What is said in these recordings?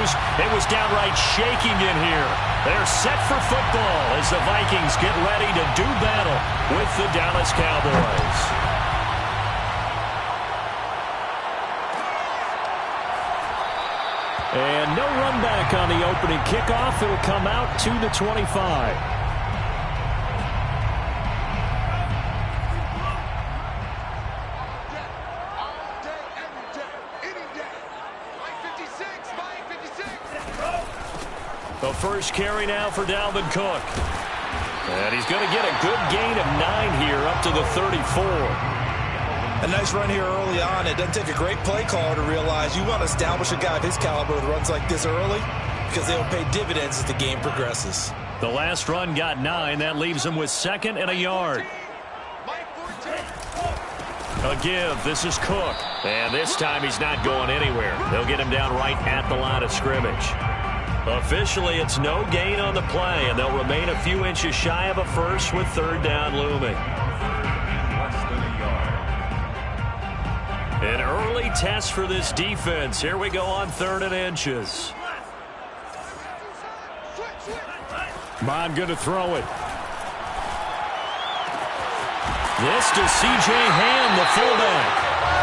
goes. It was downright shaking in here. They're set for football as the Vikings get ready to do battle with the Dallas Cowboys. And no run back on the opening kickoff. It'll come out to the 25. The first carry now for Dalvin Cook. And he's going to get a good gain of 9 here up to the 34. A nice run here early on. It doesn't take a great play caller to realize you want to establish a guy of his caliber with runs like this early because they'll pay dividends as the game progresses. The last run got 9. That leaves him with 2nd and a yard. A give. This is Cook. And this time he's not going anywhere. They'll get him down right at the line of scrimmage. Officially, it's no gain on the play, and they'll remain a few inches shy of a first with 3rd down looming. An early test for this defense. Here we go on 3rd and inches. Mon going to throw it. This to C.J. Ham, the fullback.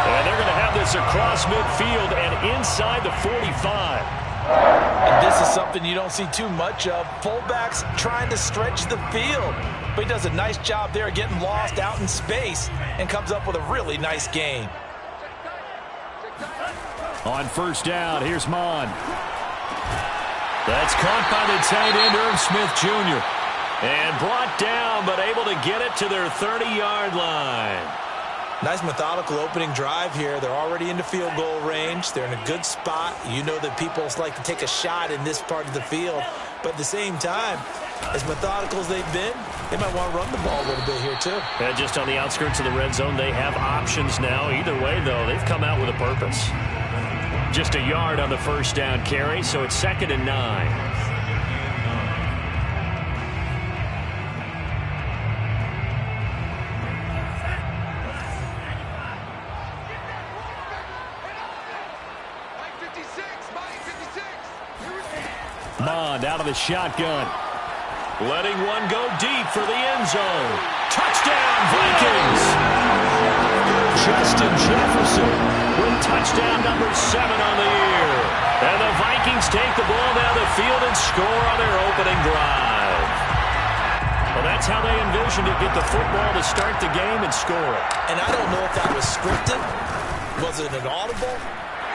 And they're going to have this across midfield and inside the 45. And this is something you don't see too much of. Fullbacks trying to stretch the field. But he does a nice job there getting lost out in space and comes up with a really nice gain. On 1st down, here's Mon. That's caught by the tight end, Irv Smith Jr. And brought down, but able to get it to their 30-yard line. Nice methodical opening drive here. They're already into field goal range. They're in a good spot. You know that people like to take a shot in this part of the field. But at the same time, as methodical as they've been, they might want to run the ball a little bit here too. Yeah, just on the outskirts of the red zone, they have options now. Either way, though, they've come out with a purpose. Just a yard on the 1st down carry, so it's 2nd and 9. Mond out of the shotgun. Letting one go deep for the end zone. Touchdown, Vikings! Justin Jefferson with touchdown number 7 on the year. And the Vikings take the ball down the field and score on their opening drive. Well, that's how they envisioned it. Get the football to start the game and score it. And I don't know if that was scripted. Was it an audible?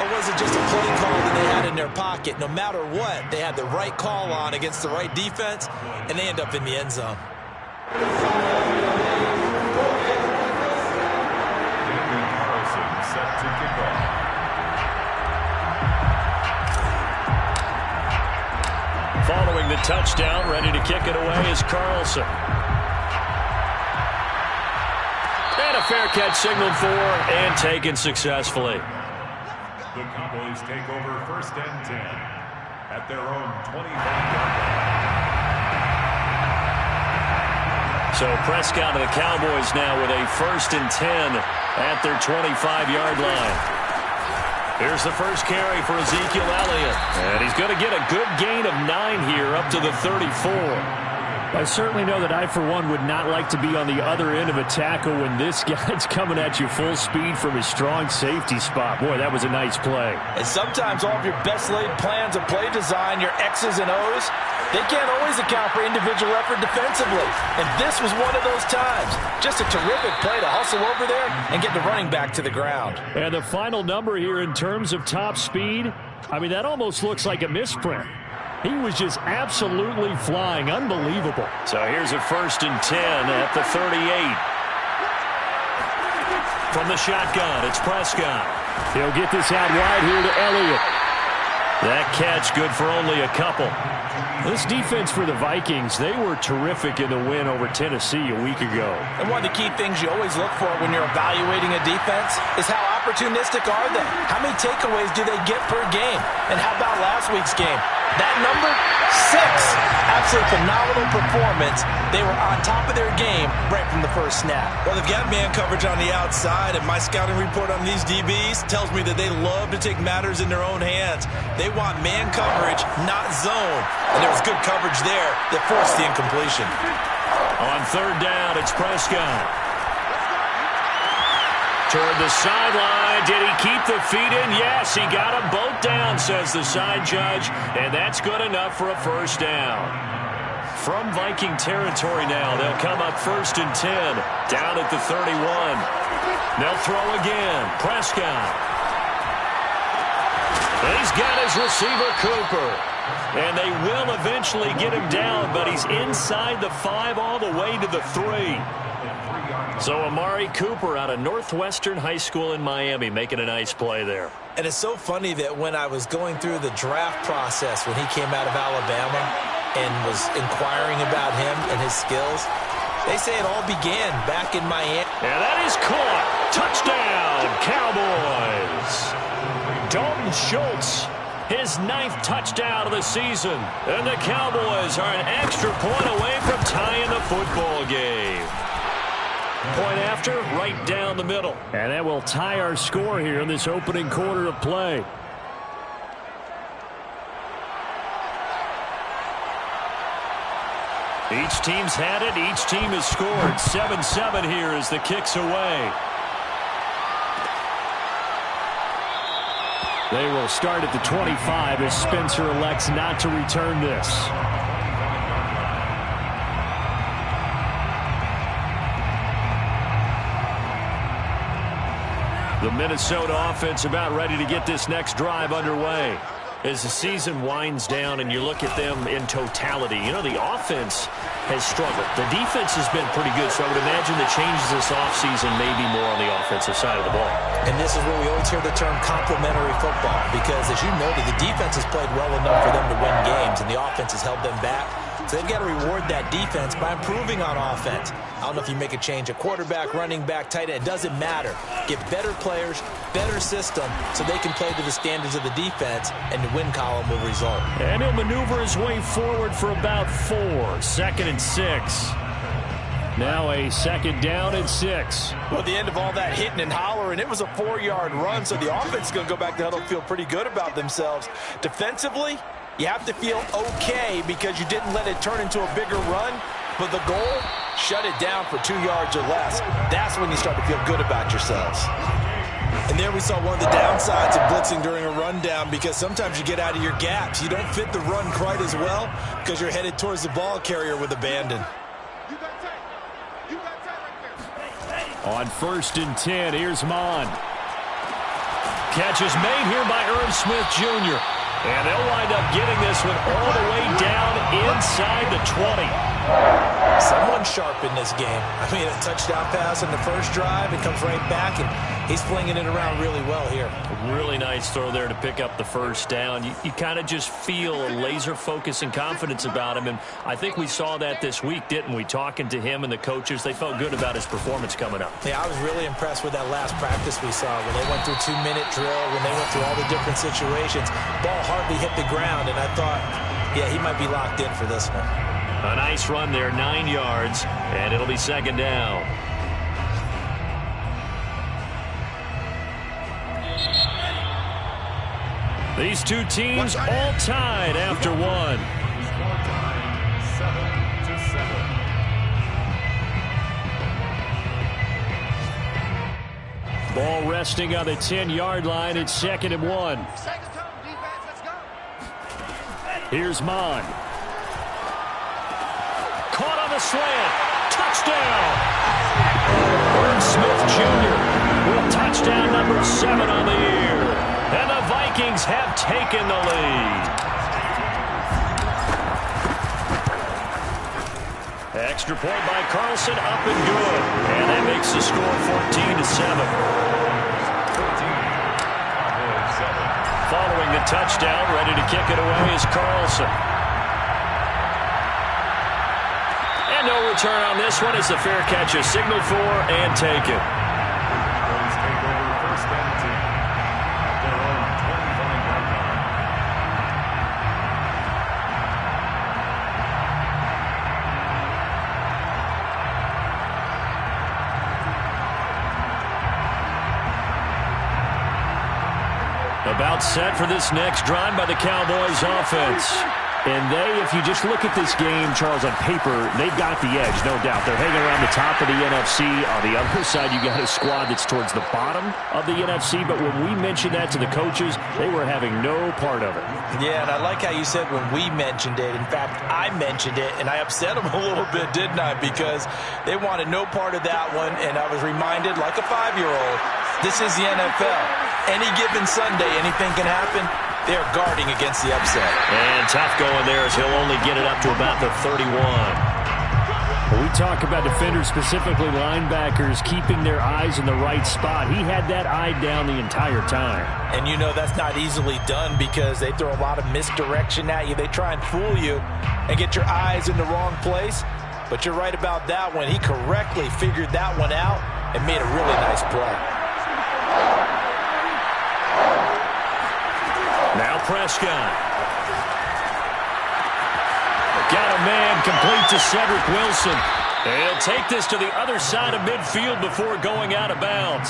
Or was it just a play call that they had in their pocket? No matter what, they had the right call on against the right defense, and they end up in the end zone. Set to kick off. Following the touchdown, ready to kick it away is Carlson. And a fair catch signaled for and taken successfully. The Cowboys take over 1st and 10 at their own 25-yard line. So Prescott and the Cowboys now with a 1st and 10 at their 25-yard line. Here's the first carry for Ezekiel Elliott. And he's going to get a good gain of 9 here up to the 34. I certainly know that I, for one, would not like to be on the other end of a tackle when this guy's coming at you full speed from his strong safety spot. Boy, that was a nice play. And sometimes all of your best laid plans of play design, your X's and O's, they can't always account for individual effort defensively. And this was one of those times. Just a terrific play to hustle over there and get the running back to the ground. And the final number here in terms of top speed, I mean, that almost looks like a misprint. He was just absolutely flying. Unbelievable. So here's a 1st and 10 at the 38. From the shotgun, it's Prescott. He'll get this out wide here to Elliott. That catch good for only a couple. This defense for the Vikings, they were terrific in the win over Tennessee a week ago. And one of the key things you always look for when you're evaluating a defense is how opportunistic are they? How many takeaways do they get per game? And how about last week's game? That number, 6. Absolutely phenomenal performance. They were on top of their game right from the first snap. Well, they've got man coverage on the outside, and my scouting report on these DBs tells me that they love to take matters in their own hands. They want man coverage, not zone. And there was good coverage there that forced the incompletion. On third down, it's Prescott. Toward the sideline. Did he keep the feet in? Yes, he got them both down, says the side judge. And that's good enough for a first down. From Viking territory now, they'll come up 1st and 10. Down at the 31. They'll throw again. Prescott. And he's got his receiver, Cooper. And they will eventually get him down, but he's inside the 5 all the way to the 3. So Amari Cooper out of Northwestern High School in Miami making a nice play there. And it's so funny that when I was going through the draft process when he came out of Alabama and was inquiring about him and his skills, they say it all began back in Miami. And that is caught. Touchdown, Cowboys. Dalton Schultz, his 9th touchdown of the season. And the Cowboys are an extra point away from tying the football game. Point after, right down the middle. And that will tie our score here in this opening quarter of play. Each team's had it. Each team has scored. 7-7 here as the kick's away. They will start at the 25 as Spencer elects not to return this. The Minnesota offense about ready to get this next drive underway. As the season winds down and you look at them in totality, you know, the offense has struggled. The defense has been pretty good, so I would imagine the changes this offseason may be more on the offensive side of the ball. And this is where we always hear the term complementary football, because as you noted, the defense has played well enough for them to win games, and the offense has held them back. So they've got to reward that defense by improving on offense. I don't know if you make a change at quarterback, running back, tight end. It doesn't matter. Get better players, better system, so they can play to the standards of the defense, and the win column will result. And he'll maneuver his way forward for about 4. 2nd and 6. Now a 2nd down and 6. Well, at the end of all that hitting and hollering, it was a 4-yard run, so the offense is going to go back to huddle and feel pretty good about themselves. Defensively, you have to feel okay because you didn't let it turn into a bigger run, but the goal, shut it down for 2 yards or less. That's when you start to feel good about yourselves. And there we saw one of the downsides of blitzing during a rundown, because sometimes you get out of your gaps. You don't fit the run quite as well because you're headed towards the ball carrier with abandon. On 1st and 10, here's Mon. Catch is made here by Irv Smith Jr. And they'll wind up getting this one all the way down inside the 20. Someone sharp in this game. I mean, a touchdown pass on the first drive. It comes right back, and he's flinging it around really well here. A really nice throw there to pick up the first down. You kind of just feel a laser focus and confidence about him, and I think we saw that this week, didn't we? Talking to him and the coaches, they felt good about his performance coming up. Yeah, I was really impressed with that last practice we saw when they went through 2-minute drill, when they went through all the different situations. Ball hardly hit the ground, and I thought, yeah, he might be locked in for this one. A nice run there, 9 yards, and it'll be 2nd down. These two teams all tied after one. Ball resting on the 10-yard line. It's 2nd and 1. Here's Mon. Caught on the slant. Touchdown. Irv Smith Jr. with touchdown number 7 on the year. And the Vikings have taken the lead. Extra point by Carlson, up and good. And that makes the score 14-7. Following the touchdown, ready to kick it away is Carlson. And no return on this one as the fair catch is signaled for and taken. About set for this next drive by the Cowboys offense. And if you just look at this game, Charles, on paper, they've got the edge, no doubt. They're hanging around the top of the NFC. On the other side, you got a squad that's towards the bottom of the NFC. But when we mentioned that to the coaches, they were having no part of it. Yeah, and I like how you said when we mentioned it. In fact, I mentioned it, and I upset them a little bit, didn't I? Because they wanted no part of that one, and I was reminded, like a 5-year-old, this is the NFL. Any given Sunday, anything can happen. They're guarding against the upset. And tough going there as he'll only get it up to about the 31. When we talk about defenders, specifically linebackers, keeping their eyes in the right spot, he had that eye down the entire time. And you know that's not easily done because they throw a lot of misdirection at you. They try and fool you and get your eyes in the wrong place. But you're right about that one. He correctly figured that one out and made a really nice play. Now Prescott. Got a man complete to Cedric Wilson. He'll take this to the other side of midfield before going out of bounds.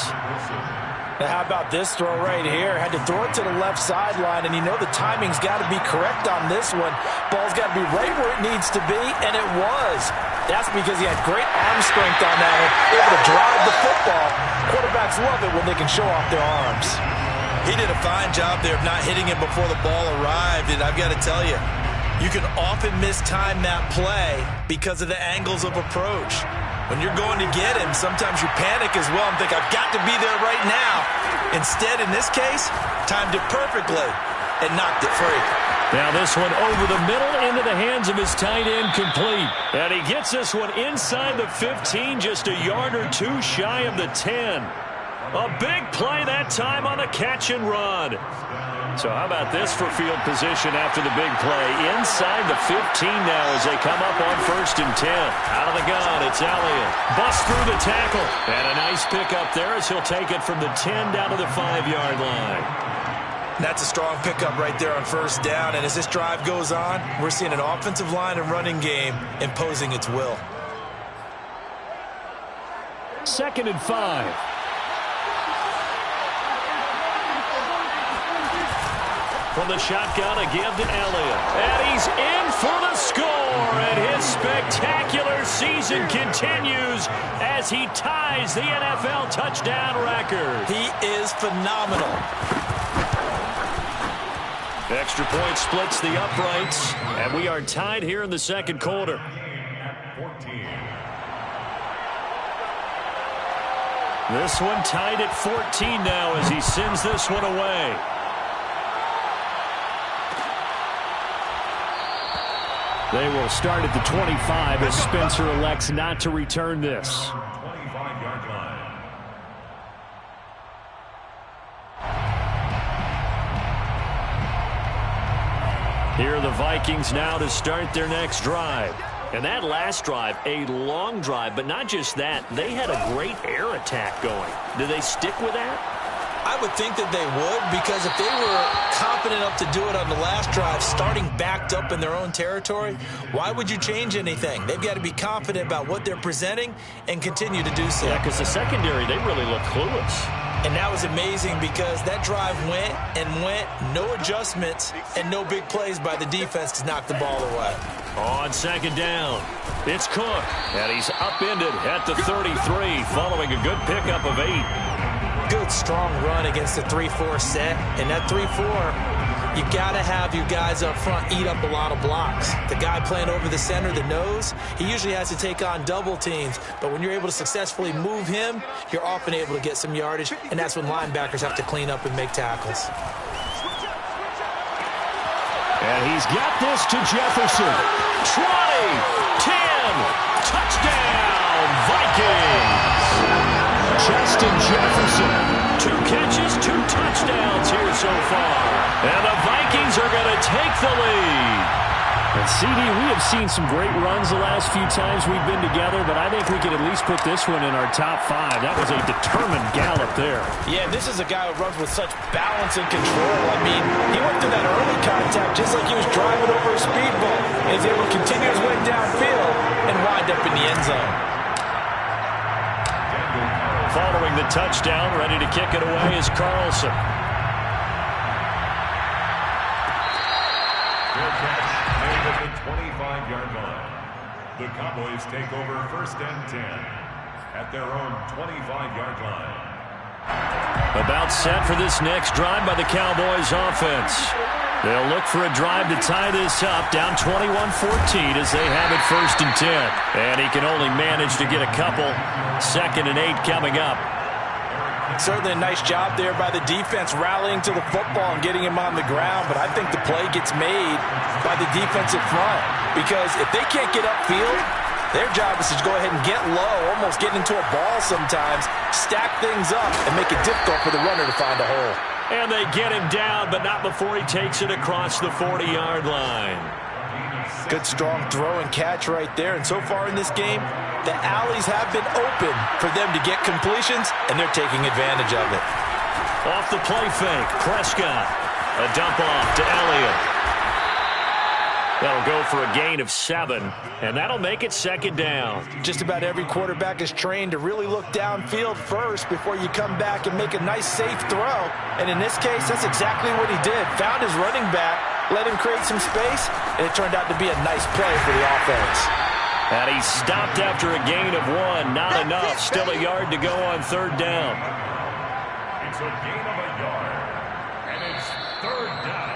Now how about this throw right here? Had to throw it to the left sideline, and you know the timing's got to be correct on this one. Ball's got to be right where it needs to be, and it was. That's because he had great arm strength on that one, able to drive the football. Quarterbacks love it when they can show off their arms. He did a fine job there of not hitting it before the ball arrived, and I've got to tell you, you can often mistime that play because of the angles of approach. When you're going to get him, sometimes you panic as well and think, I've got to be there right now. Instead, in this case, timed it perfectly and knocked it free. Now this one over the middle into the hands of his tight end, complete. And he gets this one inside the 15, just a yard or two shy of the 10. A big play that time on the catch and run. So how about this for field position after the big play? Inside the 15 now as they come up on 1st and 10. Out of the gun, it's Elliott. Busts through the tackle. And a nice pickup there as he'll take it from the 10 down to the 5-yard line. That's a strong pickup right there on 1st down. And as this drive goes on, we're seeing an offensive line and running game imposing its will. 2nd and 5. From the shotgun, a give to Elliott. And he's in for the score. And his spectacular season continues as he ties the NFL touchdown record. He is phenomenal. Extra point splits the uprights. And we are tied here in the 2nd quarter. This one tied at 14 now as he sends this one away. They will start at the 25 as Spencer elects not to return this. 25-yard line. Here are the Vikings now to start their next drive. And that last drive, a long drive, but not just that. They had a great air attack going. Do they stick with that? I would think that they would, because if they were confident enough to do it on the last drive, starting backed up in their own territory, why would you change anything? They've got to be confident about what they're presenting and continue to do so. Yeah, because the secondary, they really look clueless. And that was amazing because that drive went and went, no adjustments and no big plays by the defense to knock the ball away. On 2nd down, it's Cook, and he's upended at the 33 following a good pickup of 8. Good, strong run against the 3-4 set. And that 3-4, you got to have your guys up front eat up a lot of blocks. The guy playing over the center, the nose, he usually has to take on double teams. But when you're able to successfully move him, you're often able to get some yardage. And that's when linebackers have to clean up and make tackles. And he's got this to Jefferson. 20, 10, touchdown, Vikings. Justin Jefferson, 2 catches, 2 touchdowns here so far. And the Vikings are going to take the lead. And CD, we have seen some great runs the last few times we've been together, but I think we could at least put this one in our top 5. That was a determined gallop there. Yeah, this is a guy who runs with such balance and control. I mean, he went through that early contact just like he was driving over a speed bump. And he's able to continue his way downfield and wind up in the end zone. Following the touchdown, ready to kick it away is Carlson. Their catch made at the 25-yard line. The Cowboys take over 1st and 10 at their own 25-yard line. About set for this next drive by the Cowboys offense. They'll look for a drive to tie this up, down 21-14 as they have it 1st and 10. And he can only manage to get a couple. 2nd and 8 coming up. Certainly a nice job there by the defense rallying to the football and getting him on the ground, but I think the play gets made by the defensive front because if they can't get upfield, their job is to go ahead and get low, almost get into a ball sometimes, stack things up, and make it difficult for the runner to find a hole. And they get him down, but not before he takes it across the 40-yard line. Good, strong throw and catch right there. And so far in this game, the alleys have been open for them to get completions, and they're taking advantage of it. Off the play fake, Prescott. A dump off to Elliott. That'll go for a gain of 7, and that'll make it 2nd down. Just about every quarterback is trained to really look downfield first before you come back and make a nice, safe throw. And in this case, that's exactly what he did. Found his running back, let him create some space, and it turned out to be a nice play for the offense. And he stopped after a gain of 1. Not enough. Still a yard to go on 3rd down. It's a gain of a yard, and it's 3rd down.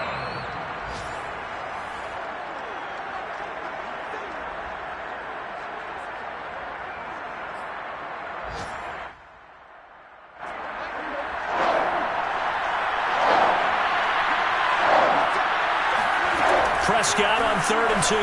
Prescott on 3rd and 2.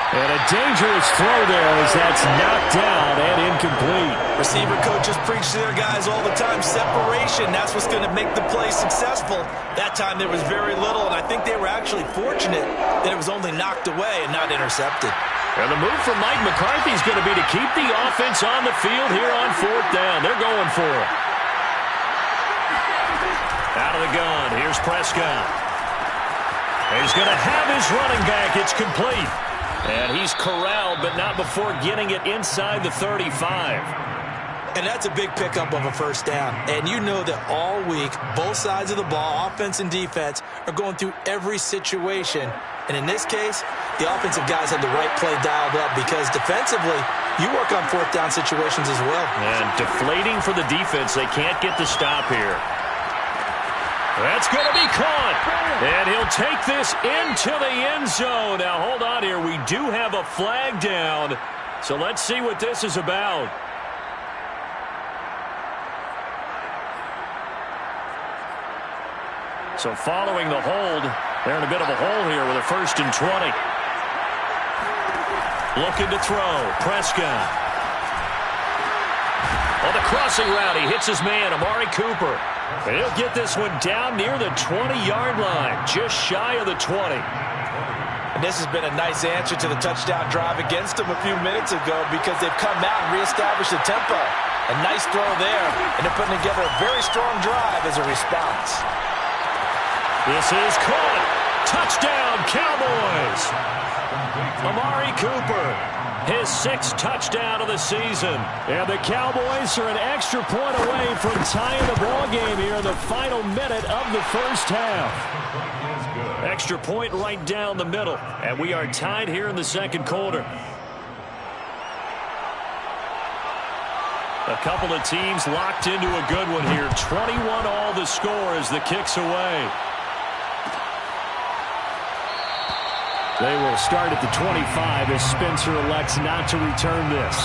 And a dangerous throw there as that's knocked down and incomplete. Receiver coaches preach to their guys all the time. Separation, that's what's going to make the play successful. That time there was very little, and I think they were actually fortunate that it was only knocked away and not intercepted. And the move from Mike McCarthy is going to be to keep the offense on the field here on 4th down. They're going for it. Out of the gun, here's Prescott. He's going to have his running back. It's complete. And he's corralled, but not before getting it inside the 35. And that's a big pickup of a 1st down. And you know that all week, both sides of the ball, offense and defense, are going through every situation. And in this case, the offensive guys had the right play dialed up because defensively, you work on 4th down situations as well. And deflating for the defense. They can't get the stop here. That's going to be caught. And he'll take this into the end zone. Now, hold on here. We do have a flag down. So let's see what this is about. So following the hold, they're in a bit of a hole here with a 1st and 20. Looking to throw. Prescott. On the crossing route, he hits his man, Amari Cooper. And he'll get this one down near the 20-yard line, just shy of the 20. And this has been a nice answer to the touchdown drive against them a few minutes ago because they've come out and reestablished the tempo. A nice throw there, and they're putting together a very strong drive as a response. This is caught. Touchdown, Cowboys. Amari Cooper, his 6th touchdown of the season. And the Cowboys are an extra point away from tying the ball game here in the final minute of the 1st half. Extra point right down the middle. And we are tied here in the 2nd quarter. A couple of teams locked into a good one here. 21 all the score as the kick's away. They will start at the 25 as Spencer elects not to return this.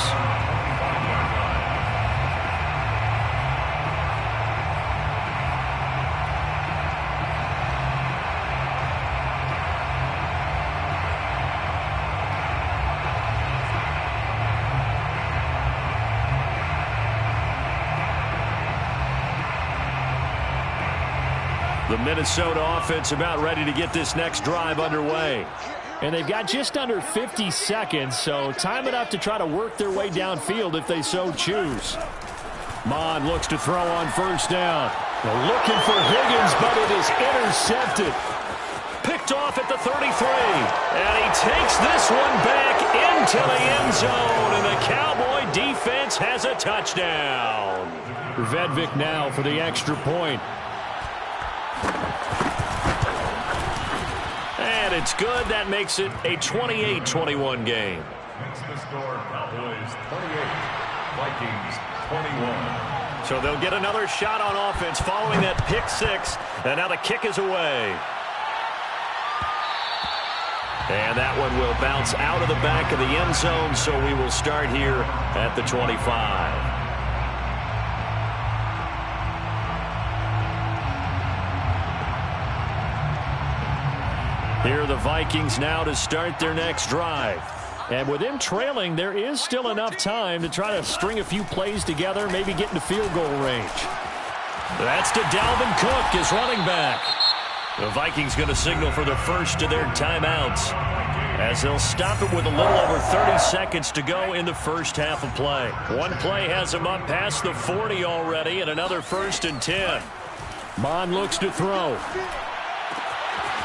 The Minnesota offense about ready to get this next drive underway. And they've got just under 50 seconds, so time enough to try to work their way downfield if they so choose. Mon looks to throw on 1st down. They're looking for Higgins, but it is intercepted. Picked off at the 33. And he takes this one back into the end zone, and the Cowboy defense has a touchdown. Vedvik now for the extra point. and it's good. That makes it a 28-21 game. Makes the score Cowboys 28, Vikings 21. So they'll get another shot on offense following that pick six, and now the kick is away. And that one will bounce out of the back of the end zone, so we will start here at the 25. Here are the Vikings now to start their next drive. And with them trailing, there is still enough time to try to string a few plays together, maybe get into field goal range. That's to Dalvin Cook, his running back. The Vikings going to signal for the first of their timeouts, as they'll stop it with a little over 30 seconds to go in the first half of play. One play has them up past the 40 already, and another 1st and 10. Bond looks to throw.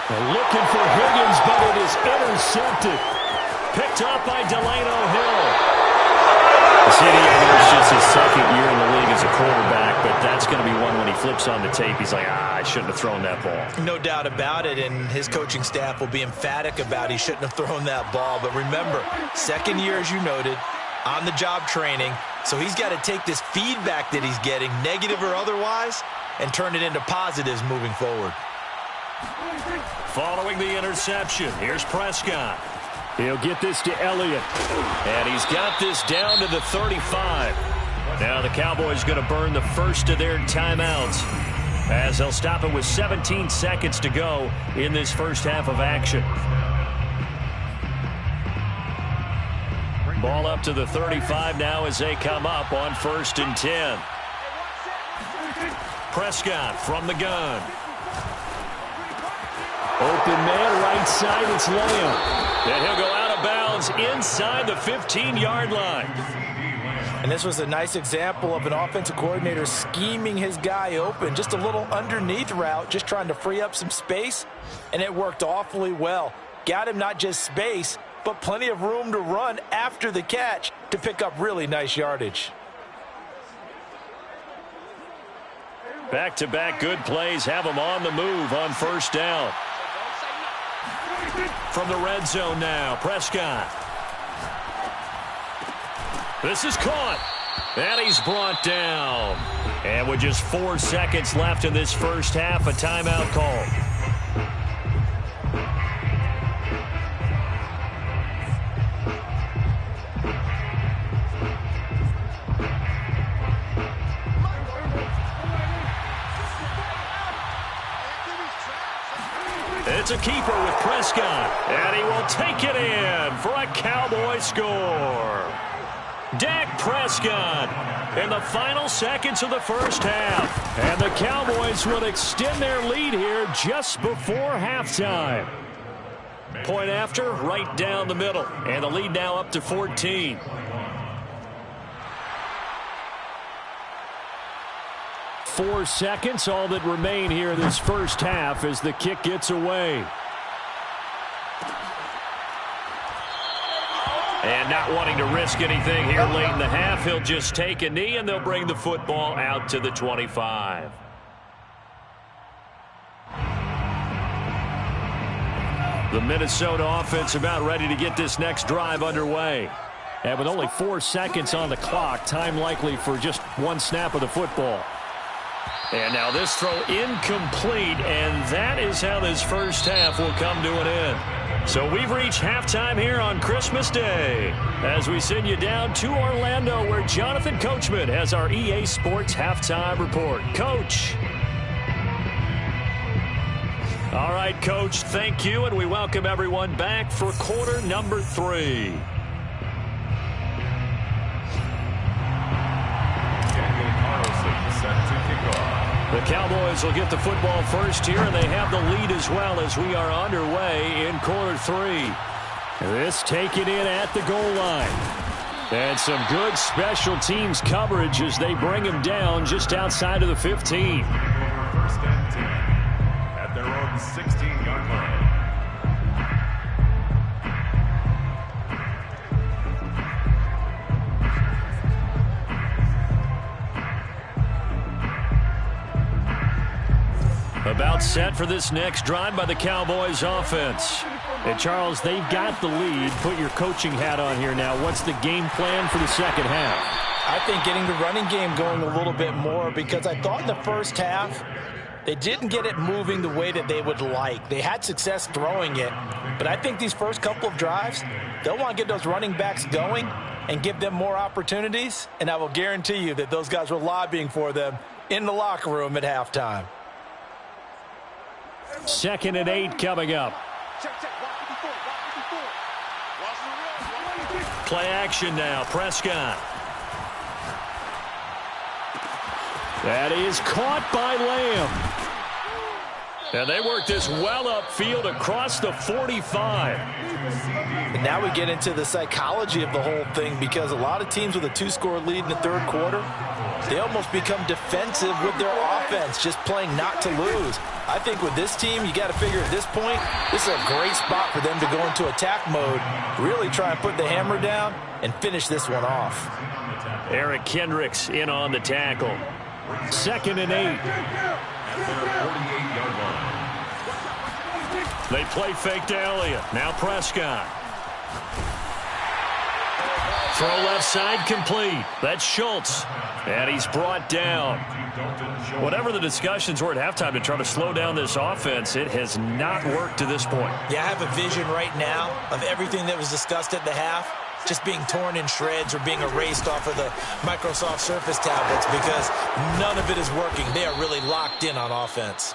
Looking for Higgins, but it is intercepted. Picked up by Delano Hill. It's just his second year in the league as a quarterback, but that's going to be one when he flips on the tape. He's like, I shouldn't have thrown that ball. No doubt about it, and his coaching staff will be emphatic about he shouldn't have thrown that ball. But remember, second year, as you noted, on-the-job training, so he's got to take this feedback that he's getting, negative or otherwise, and turn it into positives moving forward. Following the interception, here's Prescott. He'll get this to Elliott. And he's got this down to the 35. Now the Cowboys going to burn the first of their timeouts, as they'll stop it with 17 seconds to go in this first half of action. Ball up to the 35 now as they come up on 1st and 10. Prescott from the gun. Open man, right side, it's Lamb. And he'll go out of bounds inside the 15-yard line. And this was a nice example of an offensive coordinator scheming his guy open. Just a little underneath route, just trying to free up some space, and it worked awfully well. Got him not just space, but plenty of room to run after the catch to pick up really nice yardage. Back-to-back good plays have him on the move on 1st down. From the red zone now, Prescott. This is caught. And he's brought down. And with just 4 seconds left in this first half, a timeout call. It's a keeper with Prescott, and he will take it in for a Cowboy score. Dak Prescott in the final seconds of the first half. And the Cowboys will extend their lead here just before halftime. Point after, right down the middle. And the lead now up to 14. Four seconds, all that remain here in this first half as the kick gets away. And not wanting to risk anything here late in the half, he'll just take a knee and they'll bring the football out to the 25. The Minnesota offense about ready to get this next drive underway. And with only 4 seconds on the clock, time likely for just one snap of the football. And now this throw incomplete, and that is how this first half will come to an end. So we've reached halftime here on Christmas Day as we send you down to Orlando, where Jonathan Coachman has our EA Sports Halftime Report. Coach. All right, Coach, thank you, and we welcome everyone back for quarter number 3. The Cowboys will get the football first here, and they have the lead as well as we are underway in quarter 3. This taken in at the goal line. And some good special teams coverage as they bring him down just outside of the 15. 1st and 10 at their own 16-yard line. About set for this next drive by the Cowboys offense. And, Charles, they've got the lead. Put your coaching hat on here now. What's the game plan for the second half? I think getting the running game going a little bit more, because I thought in the first half they didn't get it moving the way that they would like. They had success throwing it, but I think these first couple of drives, they'll want to get those running backs going and give them more opportunities, and I will guarantee you that those guys were lobbying for them in the locker room at halftime. 2nd and 8 coming up. Play action now, Prescott. That is caught by Lamb. And they work this well upfield across the 45. And now we get into the psychology of the whole thing, because a lot of teams with a 2-score lead in the third quarter, they almost become defensive with their offense, just playing not to lose. I think with this team, you got to figure at this point, this is a great spot for them to go into attack mode, really try and put the hammer down and finish this one off. Eric Kendricks in on the tackle. 2nd and 8. They play fake to Elliott. Now Prescott. Throw left side complete. That's Schultz. And he's brought down. Whatever the discussions were at halftime to try to slow down this offense, it has not worked to this point. Yeah, I have a vision right now of everything that was discussed at the half just being torn in shreds or being erased off of the Microsoft Surface tablets, because none of it is working. They are really locked in on offense.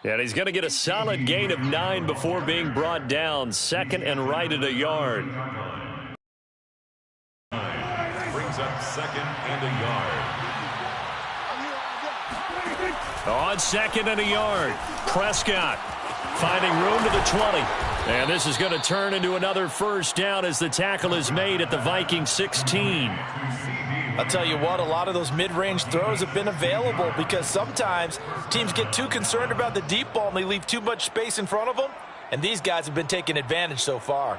And he's going to get a solid gain of 9 before being brought down. 2nd and right at a yard. Brings up 2nd and a yard. On 2nd and a yard, Prescott finding room to the 20. And this is going to turn into another first down as the tackle is made at the Vikings 16. I'll tell you what, a lot of those mid-range throws have been available, because sometimes teams get too concerned about the deep ball and they leave too much space in front of them, and these guys have been taking advantage so far.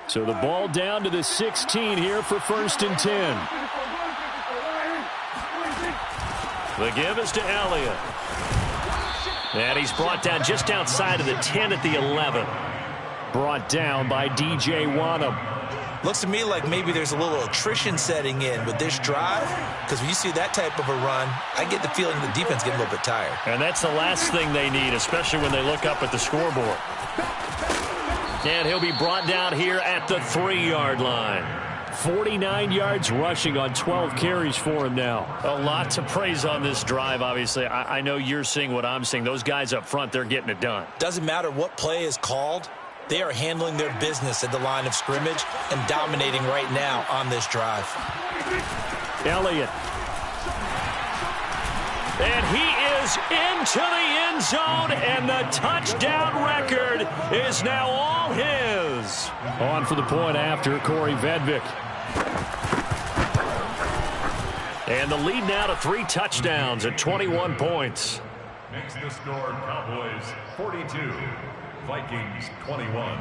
So the ball down to the 16 here for 1st and 10. The give is to Elliott. And he's brought down just outside of the 10 at the 11. Brought down by DJ Wanham. Looks to me like maybe there's a little attrition setting in with this drive, because when you see that type of a run, I get the feeling the defense getting a little bit tired. And that's the last thing they need, especially when they look up at the scoreboard. And he'll be brought down here at the 3-yard line. 49 yards rushing on 12 carries for him now. A lot to praise on this drive, obviously. I know you're seeing what I'm seeing. Those guys up front, they're getting it done. Doesn't matter what play is called. They are handling their business at the line of scrimmage and dominating right now on this drive. Elliott. And he is into the end zone, and the touchdown record is now all his. On for the point after, Corey Vedvik. And the lead now to 3 touchdowns at 21 points. Makes the score Cowboys 42, Vikings 21.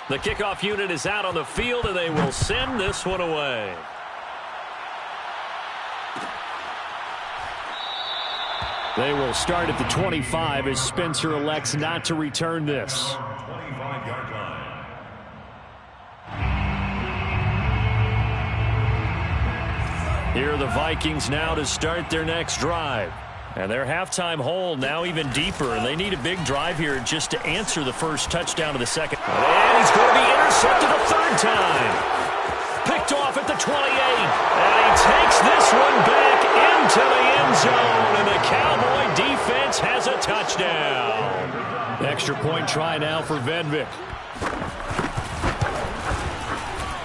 The kickoff unit is out on the field, and they will send this one away. They will start at the 25 as Spencer elects not to return this. 25-yard line. Here are the Vikings now to start their next drive. And their halftime hole now even deeper, and they need a big drive here just to answer the first touchdown of the second. And he's going to be intercepted a 3rd time. Picked off at the 28, and he takes this one back into the end zone, and the Cowboy defense has a touchdown. Extra point try now for Vedvik.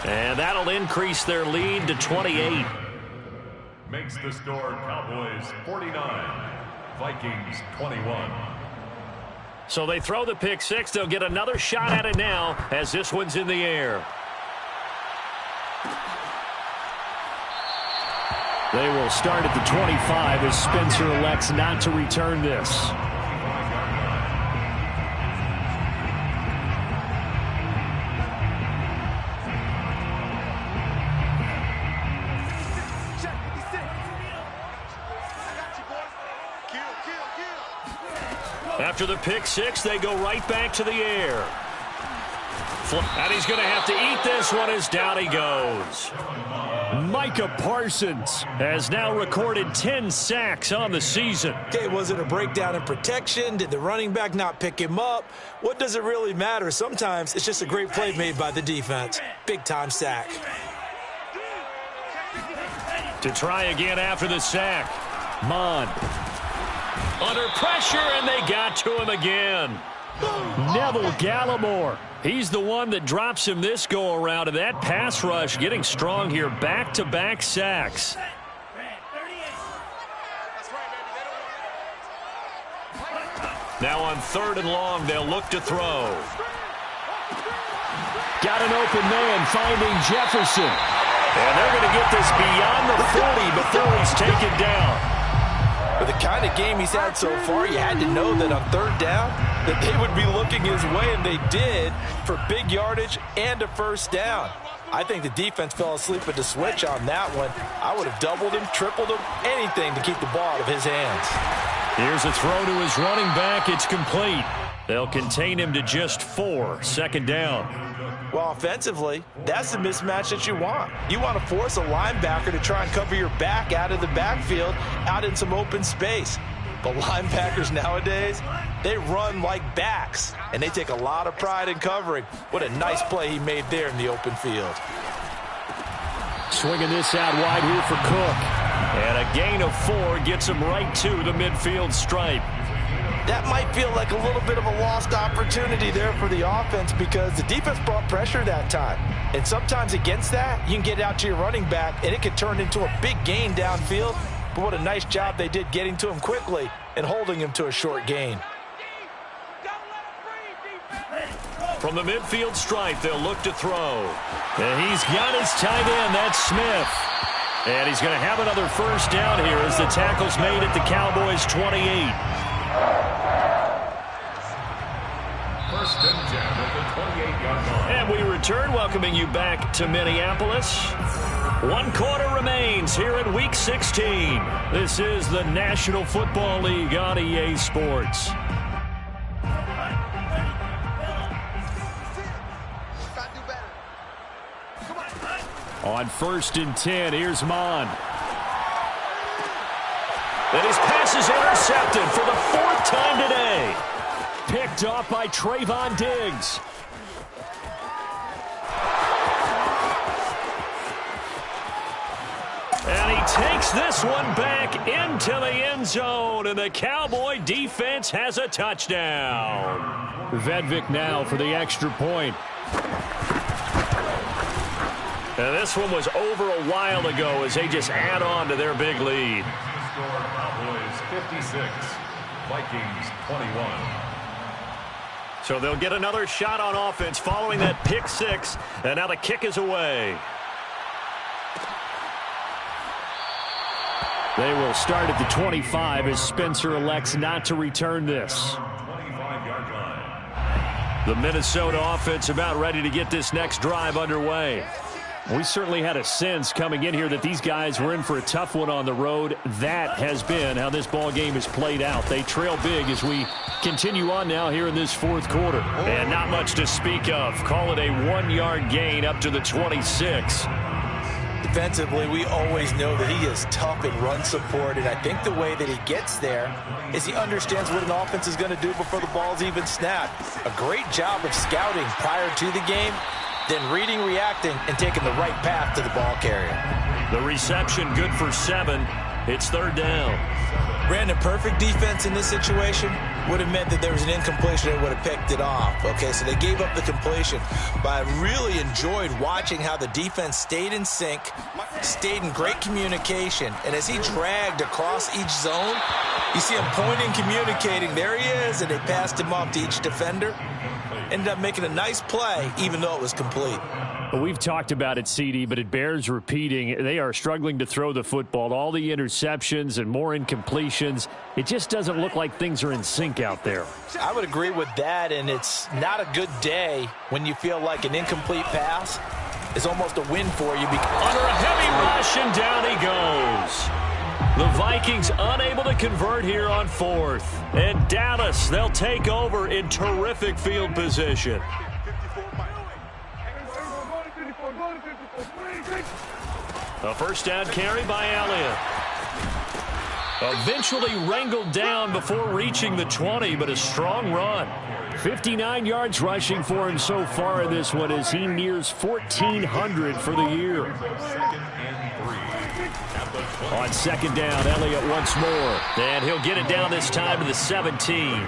And that'll increase their lead to 28. Makes the score Cowboys 49, Vikings 21. So they throw the pick 6. They'll get another shot at it now as this one's in the air. They will start at the 25 as Spencer elects not to return this. After the pick six, they go right back to the air. And he's going to have to eat this one as down he goes. Micah Parsons has now recorded 10 sacks on the season. Okay, was it a breakdown in protection? Did the running back not pick him up? What does it really matter? Sometimes it's just a great play made by the defense. Big-time sack. To try again after the sack. Mond. Under pressure, and they got to him again. Neville Gallimore. He's the one that drops him this go-around, and that pass rush getting strong here. Back-to-back sacks. Now on 3rd and long, they'll look to throw. Got an open man finding Jefferson. And they're going to get this beyond the 40 before he's taken down. With the kind of game he's had so far, you had to know that on 3rd down that they would be looking his way, and they did, for big yardage and a 1st down. I think the defense fell asleep at the switch on that one. I would have doubled him, tripled him, anything to keep the ball out of his hands. Here's a throw to his running back. It's complete. They'll contain him to just 4. 2nd down. Well, offensively, that's the mismatch that you want. You want to force a linebacker to try and cover your back out of the backfield, out in some open space. But linebackers nowadays, they run like backs, and they take a lot of pride in covering. What a nice play he made there in the open field. Swinging this out wide here for Cook. And a gain of 4 gets him right to the midfield stripe. That might feel like a little bit of a lost opportunity there for the offense because the defense brought pressure that time. And sometimes against that, you can get out to your running back, and it can turn into a big gain downfield. But what a nice job they did getting to him quickly and holding him to a short gain. From the midfield stripe, they'll look to throw. And he's got his tight end. That's Smith. And he's going to have another 1st down here as the tackle's made at the Cowboys' 28. 1st and 10 at the 28-yard line. And we return, welcoming you back to Minneapolis. 1 quarter remains here in Week 16. This is the National Football League on EA Sports. On 1st and 10, here's Mond. And his pass is intercepted for the 4th time today. Picked off by Trayvon Diggs. And he takes this one back into the end zone, and the Cowboy defense has a touchdown. Vedvik now for the extra point. And this one was over a while ago as they just add on to their big lead. Cowboys 56, Vikings 21. So they'll get another shot on offense following that pick 6, and now the kick is away. They will start at the 25 as Spencer elects not to return this. 25-yard line. The Minnesota offense about ready to get this next drive underway. We certainly had a sense coming in here that these guys were in for a tough one on the road. That has been how this ball game has played out. They trail big as we continue on now here in this 4th quarter. And not much to speak of. Call it a 1-yard gain up to the 26. Defensively, we always know that he is tough in run support, and I think the way that he gets there is he understands what an offense is going to do before the ball's even snapped. A great job of scouting prior to the game, then reading, reacting, and taking the right path to the ball carrier. The reception good for 7. It's 3rd down. Brandon, perfect defense in this situation would have meant that there was an incompletion and would have picked it off. Okay, so they gave up the completion. But I really enjoyed watching how the defense stayed in sync, stayed in great communication. And as he dragged across each zone, you see him pointing, communicating. There he is, and they passed him off to each defender. Ended up making a nice play, even though it was complete. Well, we've talked about it, CD, but it bears repeating. They are struggling to throw the football. All the interceptions and more incompletions. It just doesn't look like things are in sync out there. I would agree with that, and it's not a good day when you feel like an incomplete pass is almost a win for you. Under a heavy rush, and down he goes. The Vikings unable to convert here on 4th. And Dallas, they'll take over in terrific field position. A first down carry by Elliott. Eventually wrangled down before reaching the 20, but a strong run. 59 yards rushing for him so far in this one as he nears 1,400 for the year. On second down, Elliott once more. And he'll get it down this time to the 17.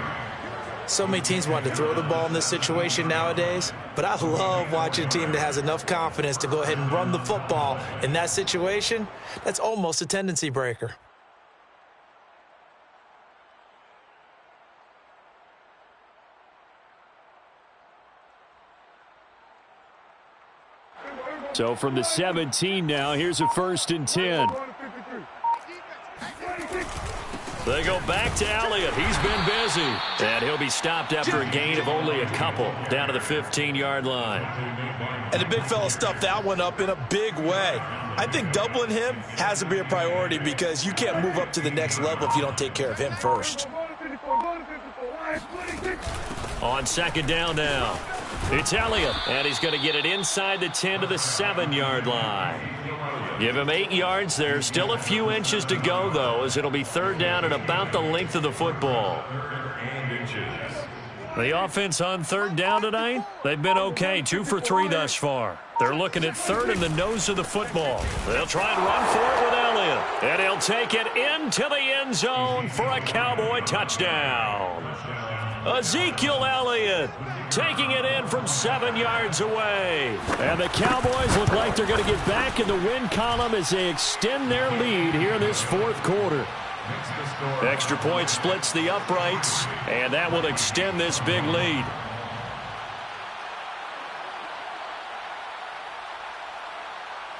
So many teams want to throw the ball in this situation nowadays, but I love watching a team that has enough confidence to go ahead and run the football in that situation. That's almost a tendency breaker. So from the 17 now, here's a 1st and 10. They go back to Elliott. He's been busy. And he'll be stopped after a gain of only a couple down to the 15-yard line. And the big fella stuffed that one up in a big way. I think doubling him has to be a priority because you can't move up to the next level if you don't take care of him first. On second down now, it's Elliott, and he's going to get it inside the 10 to the 7-yard line. Give him 8 yards there. Still a few inches to go, though, as it'll be third down at about the length of the football. The offense on third down tonight, they've been okay, 2 for 3 thus far. They're looking at third in the nose of the football. They'll try and run for it with Elliott, and he'll take it into the end zone for a Cowboy touchdown. Ezekiel Elliott taking it in from 7 yards away. And the Cowboys look like they're going to get back in the win column as they extend their lead here in this 4th quarter. Extra point splits the uprights, and that will extend this big lead.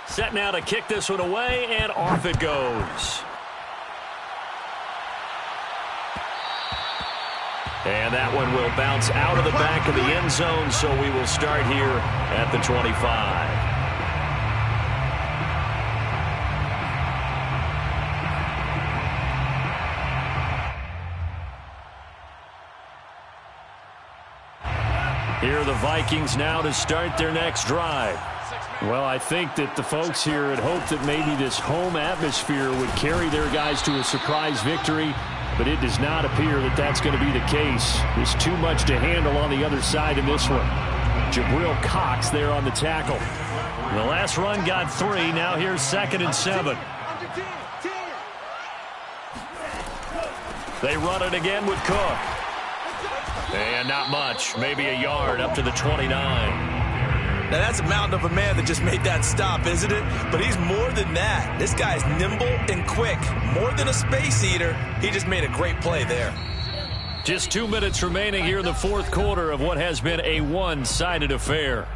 Set now to kick this one away, and off it goes. And that one will bounce out of the back of the end zone, so we will start here at the 25. Here are the Vikings now to start their next drive. Well, I think that the folks here had hoped that maybe this home atmosphere would carry their guys to a surprise victory, but it does not appear that that's going to be the case. There's too much to handle on the other side in this one. Jabril Cox there on the tackle. The last run got 3. Now here's 2nd and 7. They run it again with Cook. And not much. Maybe a yard up to the 29. Now, that's a mountain of a man that just made that stop, isn't it? But he's more than that. This guy's nimble and quick. More than a space eater. He just made a great play there. Just 2 minutes remaining here in the 4th quarter of what has been a one-sided affair.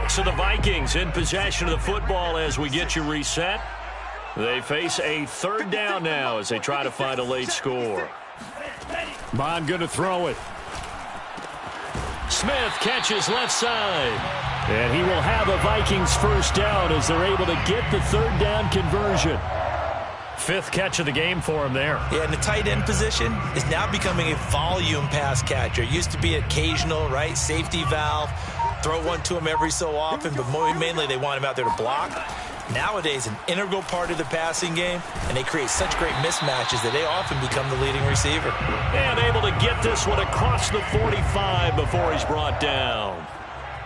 So the Vikings in possession of the football as we get you reset. They face a third down now as they try to find a late score. Bond going to throw it. Smith catches left side. And he will have a Vikings first down as they're able to get the third down conversion. 5th catch of the game for him there. Yeah, and the tight end position is now becoming a volume pass catcher. It used to be occasional, right? Safety valve. Throw one to him every so often, but mainly they want him out there to block. Nowadays, an integral part of the passing game, and they create such great mismatches that they often become the leading receiver. And able to get this one across the 45 before he's brought down.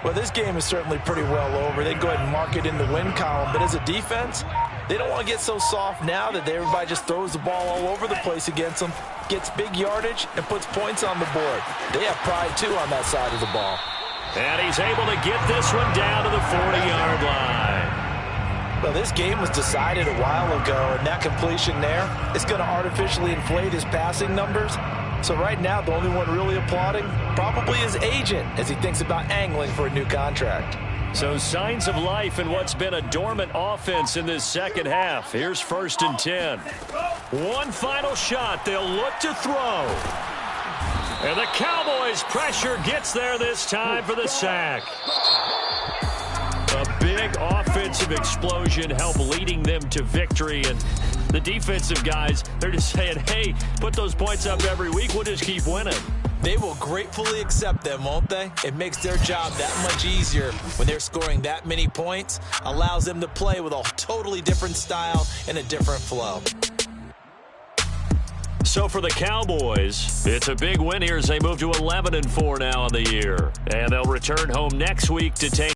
Well, this game is certainly pretty well over. They go ahead and mark it in the win column, but as a defense, they don't want to get so soft now that everybody just throws the ball all over the place against them, gets big yardage, and puts points on the board. They have pride, too, on that side of the ball. And he's able to get this one down to the 40-yard line. Well, this game was decided a while ago, and that completion there is going to artificially inflate his passing numbers. So right now, the only one really applauding probably his agent as he thinks about angling for a new contract. So signs of life in what's been a dormant offense in this second half. Here's 1st and 10. One final shot. They'll look to throw. And the Cowboys' pressure gets there this time for the sack. A big offensive explosion helped leading them to victory. And the defensive guys, they're just saying, hey, put those points up every week. We'll just keep winning. They will gratefully accept them, won't they? It makes their job that much easier when they're scoring that many points. Allows them to play with a totally different style and a different flow. So for the Cowboys, it's a big win here as they move to 11-4 now in the year. And they'll return home next week to take